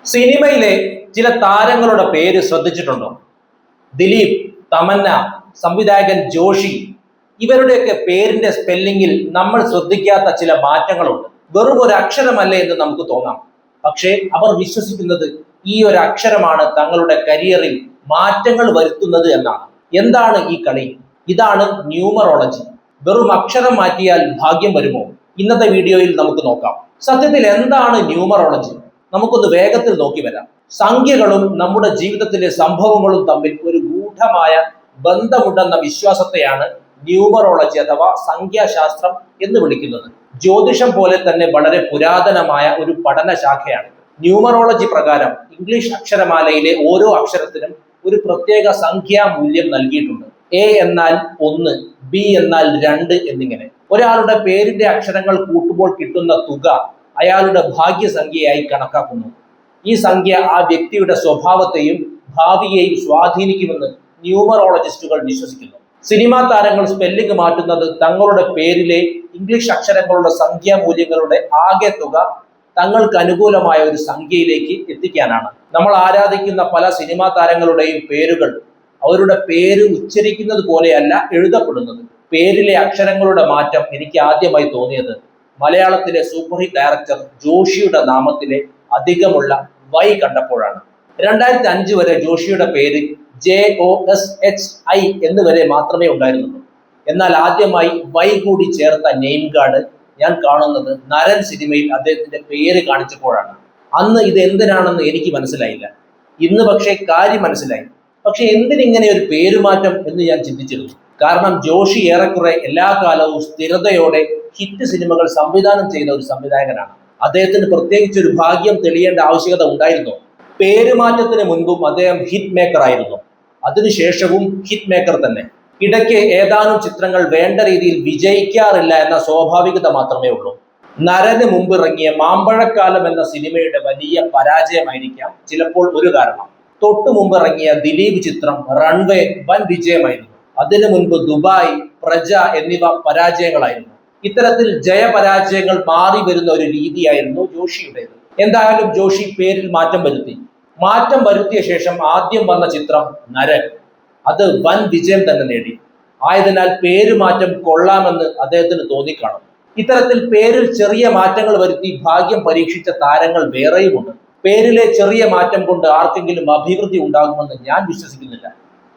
സിനിമയിലെ ചില താരങ്ങളുടെ പേര് ശ്രദ്ധിച്ചിട്ടുണ്ടോ? ദിലീപ്, തമന്ന, സംവിധായകൻ ജോഷി, ഇവരുടെയൊക്കെ പേരിന്റെ സ്പെല്ലിങ്ങിൽ നമ്മൾ ശ്രദ്ധിക്കാത്ത ചില മാറ്റങ്ങളുണ്ട്. വെറും ഒരു അക്ഷരമല്ലേ എന്ന് നമുക്ക് തോന്നാം. പക്ഷേ അവർ വിശ്വസിക്കുന്നത് ഈ ഒരു അക്ഷരമാണ് തങ്ങളുടെ കരിയറിൽ മാറ്റങ്ങൾ വരുത്തുന്നത് എന്നാണ്. എന്താണ് ഈ കളി? ഇതാണ് ന്യൂമറോളജി. വെറും അക്ഷരം മാറ്റിയാൽ ഭാഗ്യം വരുമോ? ഇന്നത്തെ വീഡിയോയിൽ നമുക്ക് നോക്കാം. സത്യത്തിൽ എന്താണ് ന്യൂമറോളജി? നമുക്കൊന്ന് വേഗത്തിൽ നോക്കി വരാം. സംഖ്യകളും നമ്മുടെ ജീവിതത്തിലെ സംഭവങ്ങളും തമ്മിൽ ഒരു ഗൂഢമായ ബന്ധമുണ്ടെന്ന വിശ്വാസത്തെയാണ് ന്യൂമറോളജി അഥവാ സംഖ്യാശാസ്ത്രം എന്ന് വിളിക്കുന്നത്. ജ്യോതിഷം പോലെ തന്നെ വളരെ പുരാതനമായ ഒരു പഠന ശാഖയാണ്. ന്യൂമറോളജി പ്രകാരം ഇംഗ്ലീഷ് അക്ഷരമാലയിലെ ഓരോ അക്ഷരത്തിനും ഒരു പ്രത്യേക സംഖ്യാ മൂല്യം നൽകിയിട്ടുണ്ട്. എ എന്നാൽ 1, ബി എന്നാൽ 2 എന്നിങ്ങനെ. ഒരാളുടെ പേരിന്റെ അക്ഷരങ്ങൾ കൂട്ടുമ്പോൾ കിട്ടുന്ന തുക അയാളുടെ ഭാഗ്യസംഖ്യയായി കണക്കാക്കുന്നു. ഈ സംഖ്യ ആ വ്യക്തിയുടെ സ്വഭാവത്തെയും ഭാവിയെയും സ്വാധീനിക്കുമെന്ന് ന്യൂമറോളജിസ്റ്റുകൾ വിശ്വസിക്കുന്നു. സിനിമാ താരങ്ങൾ സ്പെല്ലിംഗ് മാറ്റുന്നത് തങ്ങളുടെ പേരിലെ ഇംഗ്ലീഷ് അക്ഷരങ്ങളുടെ സംഖ്യാമൂല്യങ്ങളുടെ ആകെ തുക തങ്ങൾക്ക് അനുകൂലമായ ഒരു സംഖ്യയിലേക്ക് എത്തിക്കാനാണ്. നമ്മൾ ആരാധിക്കുന്ന പല സിനിമാ താരങ്ങളുടെയും പേരുകൾ അവരുടെ പേര് ഉച്ചരിക്കുന്നത് പോലെയല്ല എഴുതപ്പെടുന്നത്. പേരിലെ അക്ഷരങ്ങളുടെ മാറ്റം എനിക്ക് ആദ്യമായി തോന്നിയത് മലയാളത്തിലെ സൂപ്പർ ഹിറ്റ് ഡയറക്ടർ ജോഷിയുടെ നാമത്തിലെ അധികമുള്ള വൈ കണ്ടപ്പോഴാണ്. 2005 വരെ ജോഷിയുടെ പേര് JOSHI എന്ന് വരെ മാത്രമേ ഉണ്ടായിരുന്നുള്ളൂ. എന്നാൽ ആദ്യമായി വൈ കൂടി ചേർത്ത നെയിം കാർഡ് ഞാൻ കാണുന്നത് നരൻ സിനിമയിൽ അദ്ദേഹത്തിന്റെ പേര് കാണിച്ചപ്പോഴാണ്. അന്ന് ഇത് എന്തിനാണെന്ന് എനിക്ക് മനസ്സിലായില്ല. ഇന്ന് പക്ഷേ കാര്യം മനസ്സിലായി. പക്ഷെ എന്തിനിങ്ങനെ ഒരു പേരുമാറ്റം എന്ന് ഞാൻ ചിന്തിച്ചിരുന്നു. കാരണം ജോഷി ഏറെക്കുറെ എല്ലാ കാലവും സ്ഥിരതയോടെ ഹിറ്റ് സിനിമകൾ സംവിധാനം ചെയ്ത ഒരു സംവിധായകനാണ്. അദ്ദേഹത്തിന് പ്രത്യേകിച്ച് ഒരു ഭാഗ്യം തെളിയേണ്ട ആവശ്യകത ഉണ്ടായിരുന്നു. പേരുമാറ്റത്തിന് മുൻപും അദ്ദേഹം ഹിറ്റ് മേക്കർ ആയിരുന്നു. അതിനുശേഷവും ഹിറ്റ് മേക്കർ തന്നെ. ഇടയ്ക്ക് ഏതാനും ചിത്രങ്ങൾ വേണ്ട രീതിയിൽ വിജയിക്കാറില്ല എന്ന സ്വാഭാവികത മാത്രമേ ഉള്ളൂ. നരന് മുമ്പ് ഇറങ്ങിയ മാമ്പഴക്കാലം എന്ന സിനിമയുടെ വലിയ പരാജയമായിരിക്കാം ചിലപ്പോൾ ഒരു കാരണം. തൊട്ടു മുമ്പ് ഇറങ്ങിയ ദിലീപ് ചിത്രം റൺവേ വൻ വിജയമായിരുന്നു. അതിനു മുൻപ് ദുബായ്, പ്രജ എന്നിവ പരാജയങ്ങളായിരുന്നു. ഇത്തരത്തിൽ ജയപരാജയങ്ങൾ മാറി വരുന്ന ഒരു രീതിയായിരുന്നു ജോഷിയുടേത്. എന്തായാലും ജോഷി പേരിൽ മാറ്റം വരുത്തി. മാറ്റം വരുത്തിയ ശേഷം ആദ്യം വന്ന ചിത്രം നരൻ. അത് വൻ വിജയം തന്നെ നേടി. ആയതിനാൽ പേരുമാറ്റം കൊള്ളാമെന്ന് അദ്ദേഹത്തിന് തോന്നിക്കാണും. ഇത്തരത്തിൽ പേരിൽ ചെറിയ മാറ്റങ്ങൾ വരുത്തി ഭാഗ്യം പരീക്ഷിച്ച താരങ്ങൾ വേറെയുമുണ്ട്. പേരിലെ ചെറിയ മാറ്റം കൊണ്ട് ആർക്കെങ്കിലും അഭിവൃദ്ധി ഉണ്ടാകുമെന്ന് ഞാൻ വിശ്വസിക്കുന്നില്ല.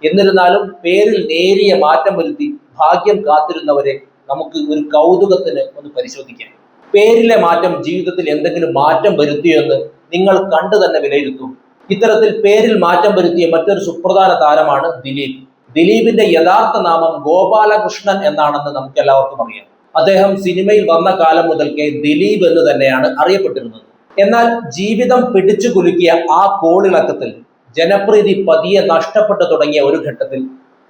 എന്നിരുന്നാലും പേരിൽ നേരിയ മാറ്റം വരുത്തി ഭാഗ്യം കാത്തിരുന്നവരെ നമുക്ക് ഒരു കൗതുകത്തിന് ഒന്ന് പരിശോധിക്കാം. പേരിലെ മാറ്റം ജീവിതത്തിൽ എന്തെങ്കിലും മാറ്റം വരുത്തിയെന്ന് നിങ്ങൾ കണ്ടു തന്നെ വിലയിരുത്തൂ. ഇത്തരത്തിൽ പേരിൽ മാറ്റം വരുത്തിയ മറ്റൊരു സുപ്രധാന താരമാണ് ദിലീപ്. ദിലീപിന്റെ യഥാർത്ഥ നാമം ഗോപാലകൃഷ്ണൻ എന്നാണെന്ന് നമുക്ക് എല്ലാവർക്കും അറിയാം. അദ്ദേഹം സിനിമയിൽ വന്ന കാലം മുതൽക്കേ ദിലീപ് എന്ന് തന്നെയാണ് അറിയപ്പെട്ടിരുന്നത്. എന്നാൽ ജീവിതം പിടിച്ചു കുലുക്കിയ ആ കോളിളക്കത്തിൽ ജനപ്രീതി പതിയെ നഷ്ടപ്പെട്ടു തുടങ്ങിയ ഒരു ഘട്ടത്തിൽ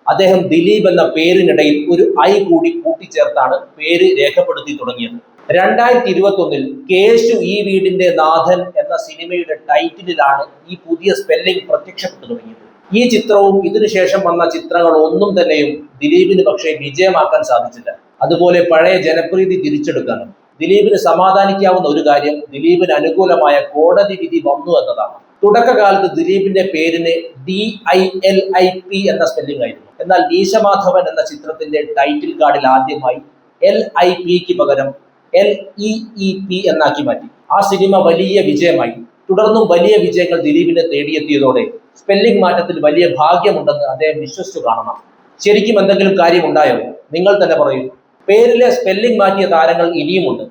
അദ്ദേഹം ദിലീപ് എന്ന പേരിനിടയിൽ ഒരു ഐ കൂടി കൂട്ടിച്ചേർത്താണ് പേര് രേഖപ്പെടുത്തി തുടങ്ങിയത്. 2021 കേശു ഈ വീടിന്റെ നാഥൻ എന്ന സിനിമയുടെ ടൈറ്റിലാണ് ഈ പുതിയ സ്പെല്ലിംഗ് പ്രത്യക്ഷപ്പെട്ടു തുടങ്ങിയത്. ഈ ചിത്രവും ഇതിനുശേഷം വന്ന ചിത്രങ്ങൾ ഒന്നും തന്നെയും ദിലീപിന് പക്ഷേ വിജയമാക്കാൻ സാധിച്ചില്ല. അതുപോലെ പഴയ ജനപ്രീതി തിരിച്ചെടുക്കാനും. ദിലീപിന് സമാധാനിക്കാവുന്ന ഒരു കാര്യം ദിലീപിന് അനുകൂലമായ കോടതി വിധി വന്നു എന്നതാണ്. തുടക്കകാലത്ത് ദിലീപിന്റെ പേരിന് DILIP എന്ന സ്പെല്ലിംഗ് ആയിരുന്നു. എന്നാൽ മീശമാധവൻ എന്ന ചിത്രത്തിന്റെ ടൈറ്റിൽ കാർഡിൽ ആദ്യമായി LIPക്ക് പകരം LEEP എന്നാക്കി മാറ്റി. ആ സിനിമ വലിയ വിജയമായി. തുടർന്നും വലിയ വിജയങ്ങൾ ദിലീപിനെ തേടിയെത്തിയതോടെ സ്പെല്ലിംഗ് മാറ്റത്തിൽ വലിയ ഭാഗ്യമുണ്ടെന്ന് അദ്ദേഹം വിശ്വസിച്ചു കാണണം. ശരിക്കും എന്തെങ്കിലും കാര്യമുണ്ടായോ? നിങ്ങൾ തന്നെ പറയൂ. പേരിലെ സ്പെല്ലിംഗ് മാറ്റിയ താരങ്ങൾ ഇനിയുമുണ്ട്.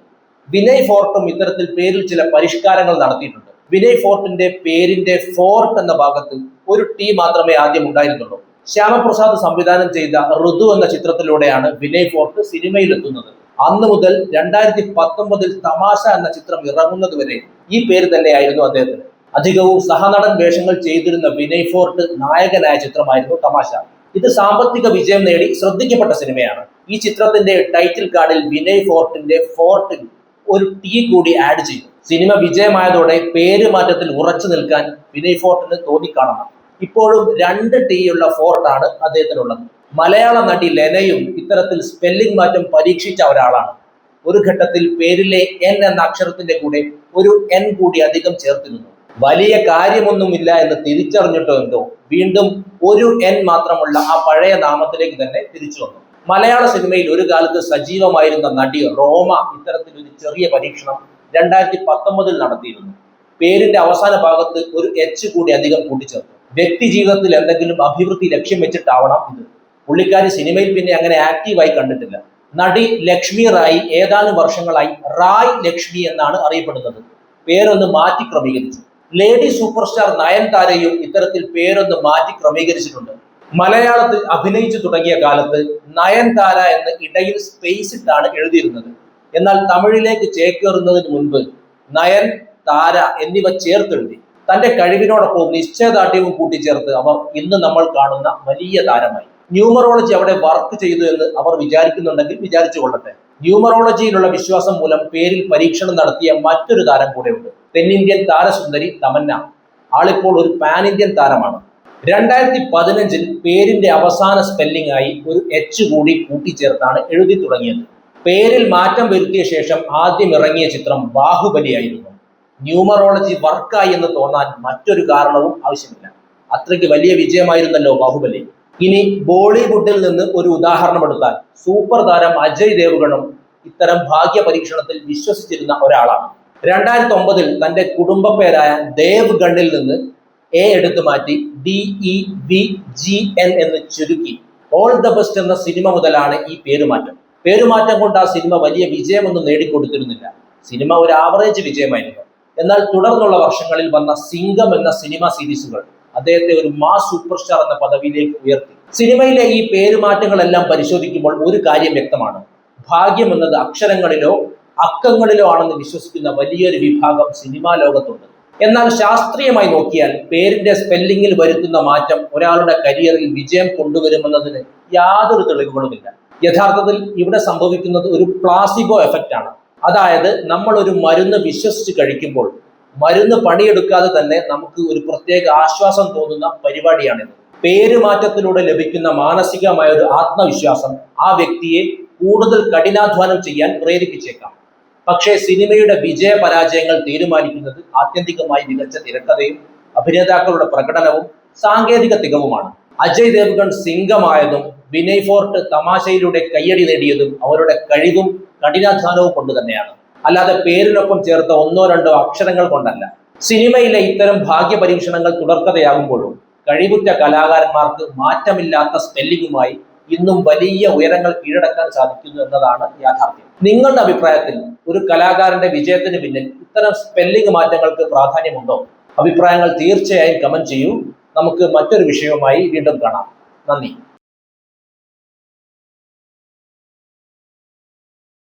വിനയ് ഫോർട്ടും ഇത്തരത്തിൽ പേരിൽ ചില പരിഷ്കാരങ്ങൾ നടത്തിയിട്ടുണ്ട്. വിനയ് ഫോർട്ടിന്റെ പേരിന്റെ ഫോർട്ട് എന്ന ഭാഗത്ത് ഒരു ടി മാത്രമേ ആദ്യം ഉണ്ടായിരുന്നുള്ളൂ. ശ്യാമപ്രസാദ് സംവിധാനം ചെയ്ത ഋതു എന്ന ചിത്രത്തിലൂടെയാണ് വിനയ് ഫോർട്ട് സിനിമയിൽ എത്തുന്നത്. അന്ന് മുതൽ 2019 തമാശ എന്ന ചിത്രം ഇറങ്ങുന്നത് വരെ ഈ പേര് തന്നെയായിരുന്നു അദ്ദേഹത്തിന്. അധികവും സഹനടൻ വേഷങ്ങൾ ചെയ്തിരുന്ന വിനയ് ഫോർട്ട് നായകനായ ചിത്രമായിരുന്നു തമാശ. ഇത് സാമ്പത്തിക വിജയം നേടി ശ്രദ്ധിക്കപ്പെട്ട സിനിമയാണ്. ഈ ചിത്രത്തിന്റെ ടൈറ്റിൽ കാർഡിൽ വിനയ് ഫോർട്ടിന്റെ ഫോർട്ടിൽ ഒരു ടി കൂടി ആഡ് ചെയ്തു. സിനിമ വിജയമായതോടെ പേര് മാറ്റത്തിൽ ഉറച്ചു നിൽക്കാൻ വിനയ് ഫോർട്ടിന് തോന്നിക്കാണണം. ഇപ്പോഴും 2 ടിയുള്ള ഫോർട്ടാണ് അദ്ദേഹത്തിനുള്ളത്. മലയാള നടി ലെനയും ഇത്തരത്തിൽ സ്പെല്ലിംഗ് മാറ്റം പരീക്ഷിച്ച ഒരാളാണ്. ഒരു ഘട്ടത്തിൽ പേരിലെ N എന്ന അക്ഷരത്തിന്റെ കൂടെ ഒരു N കൂടി അധികം ചേർത്തിരുന്നു. വലിയ കാര്യമൊന്നുമില്ല എന്ന് തിരിച്ചറിഞ്ഞിട്ടോ എന്തോ വീണ്ടും ഒരു എൻ മാത്രമുള്ള ആ പഴയ നാമത്തിലേക്ക് തന്നെ തിരിച്ചു വന്നു. മലയാള സിനിമയിൽ ഒരു കാലത്ത് സജീവമായിരുന്ന നടി റോമ ഇത്തരത്തിലൊരു ചെറിയ പരീക്ഷണം 2019 നടത്തിയിരുന്നു. പേരിന്റെ അവസാന ഭാഗത്ത് ഒരു എച്ച് കൂടി അധികം കൂട്ടിച്ചേർത്തു. വ്യക്തി ജീവിതത്തിൽ എന്തെങ്കിലും അഭിവൃദ്ധി ലക്ഷ്യം വെച്ചിട്ടാവണം ഇത്. പുള്ളിക്കാരി സിനിമയിൽ പിന്നെ അങ്ങനെ ആക്റ്റീവായി കണ്ടിട്ടില്ല. നടി ലക്ഷ്മി റായി ഏതാനും വർഷങ്ങളായി റായ് ലക്ഷ്മി എന്നാണ് അറിയപ്പെടുന്നത്. പേരൊന്ന് മാറ്റി ക്രമീകരിച്ചു. ലേഡി സൂപ്പർ സ്റ്റാർ നയൻതാരയും ഇത്തരത്തിൽ പേരൊന്ന് മാറ്റി ക്രമീകരിച്ചിട്ടുണ്ട്. മലയാളത്തിൽ അഭിനയിച്ചു തുടങ്ങിയ കാലത്ത് നയൻതാര എന്ന് ഇടയിൽ സ്പേസ് ഇട്ടാണ് എഴുതിയിരുന്നത്. എന്നാൽ തമിഴിലേക്ക് ചേക്കേറുന്നതിന് മുൻപ് നയൻ, താര എന്നിവ ചേർത്തെഴുതി. തന്റെ കഴിവിനോടൊപ്പം നിശ്ചയദാർഢ്യവും കൂട്ടിച്ചേർത്ത് അവർ ഇന്ന് നമ്മൾ കാണുന്ന വലിയ താരമായി. ന്യൂമറോളജി അവിടെ വർക്ക് ചെയ്തു എന്ന് അവർ വിചാരിക്കുന്നുണ്ടെങ്കിൽ വിചാരിച്ചു കൊള്ളട്ടെ. ന്യൂമറോളജിയിലുള്ള വിശ്വാസം മൂലം പേരിൽ പരീക്ഷണം നടത്തിയ മറ്റൊരു താരം കൂടെയുണ്ട്. തെന്നിന്ത്യൻ താരസുന്ദരി തമന്ന. ആളിപ്പോൾ ഒരു പാൻ ഇന്ത്യൻ താരമാണ്. 2015 പേരിന്റെ അവസാന സ്പെല്ലിംഗ് ആയി ഒരു എച്ച് കൂടി കൂട്ടിച്ചേർത്താണ് എഴുതി തുടങ്ങിയത്. പേരിൽ മാറ്റം വരുത്തിയ ശേഷം ആദ്യം ഇറങ്ങിയ ചിത്രം ബാഹുബലിയായിരുന്നു. ന്യൂമറോളജി വർക്കായി എന്ന് തോന്നാൻ മറ്റൊരു കാരണവും ആവശ്യമില്ല. അത്രയ്ക്ക് വലിയ വിജയമായിരുന്നല്ലോ ബാഹുബലി. ഇനി ബോളിവുഡിൽ നിന്ന് ഒരു ഉദാഹരണം എടുത്താൽ സൂപ്പർ താരം അജയ് ദേവ്ഗണും ഇത്തരം ഭാഗ്യ പരീക്ഷണത്തിൽ വിശ്വസിച്ചിരുന്ന ഒരാളാണ്. 2009 തന്റെ കുടുംബ പേരായ ദേവ്ഗണിൽ നിന്ന് എ എടുത്തു മാറ്റി DEVGN എന്ന് ചുരുക്കി ഓൾ ദ ബെസ്റ്റ് എന്ന സിനിമ മുതലാണ് ഈ പേരുമാറ്റം. പേരുമാറ്റം കൊണ്ട് ആ സിനിമ വലിയ വിജയമൊന്നും നേടിക്കൊടുത്തിരുന്നില്ല. സിനിമ ഒരു ആവറേജ് വിജയമായിരുന്നു. എന്നാൽ തുടർന്നുള്ള വർഷങ്ങളിൽ വന്ന സിംഗം എന്ന സിനിമ സീരീസുകൾ അദ്ദേഹത്തെ ഒരു മാസ് സൂപ്പർ സ്റ്റാർ എന്ന പദവിയിലേക്ക് ഉയർത്തി. സിനിമയിലെ ഈ പേരുമാറ്റങ്ങളെല്ലാം പരിശോധിക്കുമ്പോൾ ഒരു കാര്യം വ്യക്തമാണ്. ഭാഗ്യം എന്നത് അക്ഷരങ്ങളിലോ അക്കങ്ങളിലോ ആണെന്ന് വിശ്വസിക്കുന്ന വലിയൊരു വിഭാഗം സിനിമാ ലോകത്തുണ്ട്. എന്നാൽ ശാസ്ത്രീയമായി നോക്കിയാൽ പേരിന്റെ സ്പെല്ലിങ്ങിൽ വരുത്തുന്ന മാറ്റം ഒരാളുടെ കരിയറിൽ വിജയം കൊണ്ടുവരുമെന്നതിന് യാതൊരു തെളിവുകളുമില്ല. യഥാർത്ഥത്തിൽ ഇവിടെ സംഭവിക്കുന്നത് ഒരു പ്ലാസിബോ എഫക്റ്റ് ആണ്. അതായത് നമ്മൾ ഒരു മരുന്ന് വിശ്വസിച്ച് കഴിക്കുമ്പോൾ മരുന്ന് പണിയെടുക്കാതെ തന്നെ നമുക്ക് ഒരു പ്രത്യേക ആശ്വാസം തോന്നുന്ന പരിപാടിയാണിത്. പേരുമാറ്റത്തിലൂടെ ലഭിക്കുന്ന മാനസികമായ ഒരു ആത്മവിശ്വാസം ആ വ്യക്തിയെ കൂടുതൽ കഠിനാധ്വാനം ചെയ്യാൻ പ്രേരിപ്പിച്ചേക്കാം. പക്ഷേ സിനിമയുടെ വിജയ പരാജയങ്ങൾ തീരുമാനിക്കുന്നത് ആത്യന്തികമായി മികച്ച തിരക്കഥയും അഭിനേതാക്കളുടെ പ്രകടനവും സാങ്കേതിക തികവുമാണ്. അജയ് ദേവ്ഗൺ സിംഗമായതും വിനയ് ഫോർട്ട് തമാശയിലൂടെ കയ്യടി നേടിയതും അവരുടെ കഴിവും കഠിനാധ്വാനവും കൊണ്ട് തന്നെയാണ്. അല്ലാതെ പേരിനൊപ്പം ചേർത്ത ഒന്നോ രണ്ടോ അക്ഷരങ്ങൾ കൊണ്ടല്ല. സിനിമയിലെ ഇത്തരം ഭാഗ്യ പരീക്ഷണങ്ങൾ തുടർക്കഥയാകുമ്പോഴും കഴിവുറ്റ കലാകാരന്മാർക്ക് മാറ്റമില്ലാത്ത സ്പെല്ലിങ്ങുമായി ഇന്നും വലിയ ഉയരങ്ങൾ കീഴടക്കാൻ സാധിക്കുന്നു എന്നതാണ് യാഥാർത്ഥ്യം. നിങ്ങളുടെ അഭിപ്രായത്തിൽ ഒരു കലാകാരന്റെ വിജയത്തിന് പിന്നിൽ ഇത്തരം സ്പെല്ലിംഗ് മാറ്റങ്ങൾക്ക് പ്രാധാന്യമുണ്ടോ? അഭിപ്രായങ്ങൾ തീർച്ചയായും കമന്റ് ചെയ്യൂ. നമുക്ക് മറ്റൊരു വിഷയവുമായി വീണ്ടും കാണാം. നന്ദി.